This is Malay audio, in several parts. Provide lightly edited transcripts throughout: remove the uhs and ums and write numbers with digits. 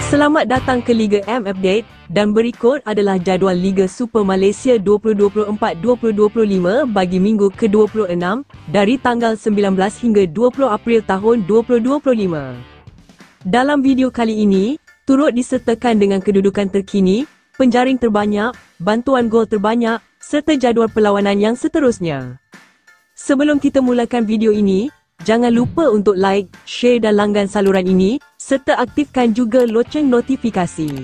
Selamat datang ke Liga M Update dan berikut adalah jadual Liga Super Malaysia 2024-2025 bagi minggu ke-26 dari tanggal 19 hingga 20 April tahun 2025. Dalam video kali ini, turut disertakan dengan kedudukan terkini, penjaring terbanyak, bantuan gol terbanyak serta jadual perlawanan yang seterusnya. Sebelum kita mulakan video ini, jangan lupa untuk like, share dan langgan saluran ini serta aktifkan juga loceng notifikasi.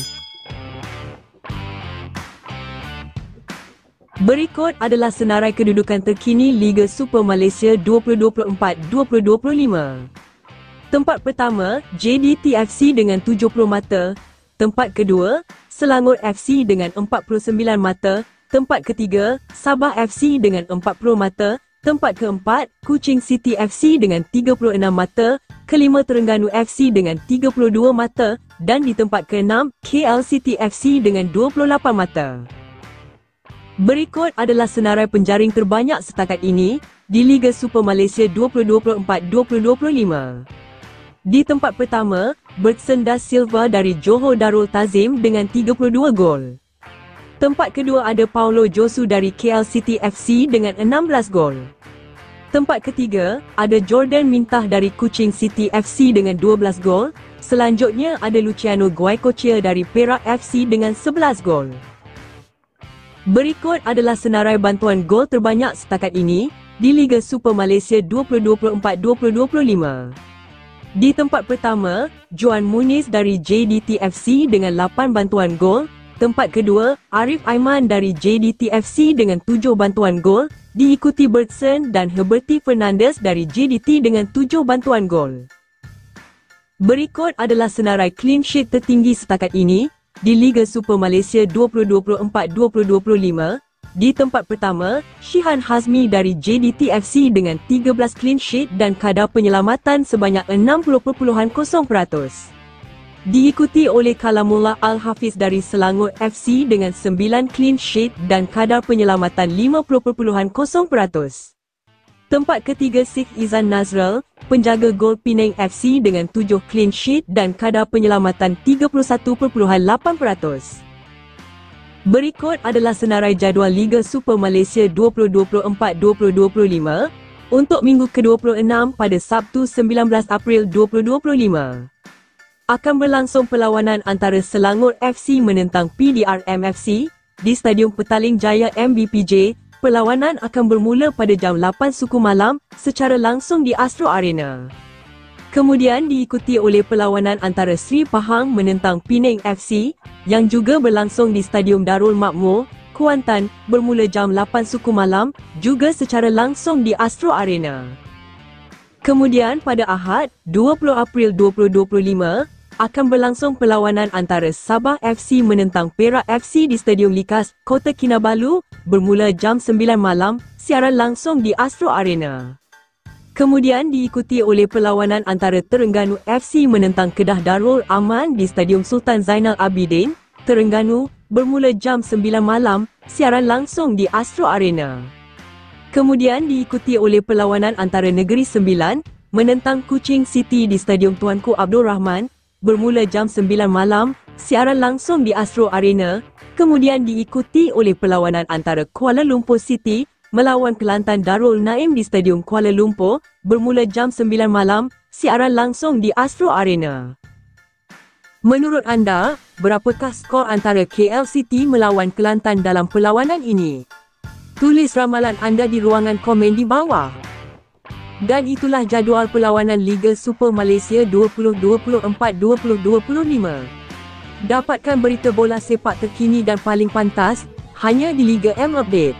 Berikut adalah senarai kedudukan terkini Liga Super Malaysia 2024-2025. Tempat pertama, JDT FC dengan 70 mata. Tempat kedua, Selangor FC dengan 49 mata. Tempat ketiga, Sabah FC dengan 40 mata. Tempat keempat, Kuching City FC dengan 36 mata, kelima Terengganu FC dengan 32 mata dan di tempat keenam, KL City FC dengan 28 mata. Berikut adalah senarai penjaring terbanyak setakat ini di Liga Super Malaysia 2024-2025. Di tempat pertama, Bergson Da Silva dari Johor Darul Ta'zim dengan 32 gol. Tempat kedua ada Paulo Josu dari KL City FC dengan 16 gol. Tempat ketiga, ada Jordan Mintah dari Kuching City FC dengan 12 gol. Selanjutnya ada Luciano Goicoechea dari Perak FC dengan 11 gol. Berikut adalah senarai bantuan gol terbanyak setakat ini di Liga Super Malaysia 2024-2025. Di tempat pertama, Juan Muniz dari JDT FC dengan 8 bantuan gol. Tempat kedua, Arif Aiman dari JDT FC dengan 7 bantuan gol, diikuti Bergson dan Herberty Fernandez dari JDT dengan 7 bantuan gol. Berikut adalah senarai clean sheet tertinggi setakat ini di Liga Super Malaysia 2024-2025. Di tempat pertama, Shihan Hazmi dari JDT FC dengan 13 clean sheet dan kadar penyelamatan sebanyak 60.0%. Diikuti oleh Kalamullah Al-Hafiz dari Selangor FC dengan 9 clean sheet dan kadar penyelamatan 50.0%. Tempat ketiga Sheikh Izan Nazrul, penjaga gol Penang FC dengan 7 clean sheet dan kadar penyelamatan 31.8%. Berikut adalah senarai jadual Liga Super Malaysia 2024-2025 untuk minggu ke-26 pada Sabtu 19 April 2025. Akan berlangsung perlawanan antara Selangor FC menentang PDRM FC di Stadium Petaling Jaya MBPJ. Perlawanan akan bermula pada jam 8 suku malam secara langsung di Astro Arena. Kemudian diikuti oleh perlawanan antara Sri Pahang menentang Penang FC yang juga berlangsung di Stadium Darul Makmur, Kuantan bermula jam 8 suku malam juga secara langsung di Astro Arena. Kemudian pada Ahad, 20 April 2025, akan berlangsung perlawanan antara Sabah FC menentang Perak FC di Stadium Likas, Kota Kinabalu, bermula jam 9 malam, siaran langsung di Astro Arena. Kemudian diikuti oleh perlawanan antara Terengganu FC menentang Kedah Darul Aman di Stadium Sultan Zainal Abidin, Terengganu, bermula jam 9 malam, siaran langsung di Astro Arena. Kemudian diikuti oleh perlawanan antara Negeri Sembilan menentang Kuching City di Stadium Tuanku Abdul Rahman, bermula jam 9 malam, siaran langsung di Astro Arena. Kemudian diikuti oleh perlawanan antara Kuala Lumpur City melawan Kelantan Darul Naim di Stadium Kuala Lumpur, bermula jam 9 malam, siaran langsung di Astro Arena. Menurut anda, berapakah skor antara KL City melawan Kelantan dalam perlawanan ini? Tulis ramalan anda di ruangan komen di bawah. Dan itulah jadual perlawanan Liga Super Malaysia 2024-2025. Dapatkan berita bola sepak terkini dan paling pantas hanya di Liga M Update.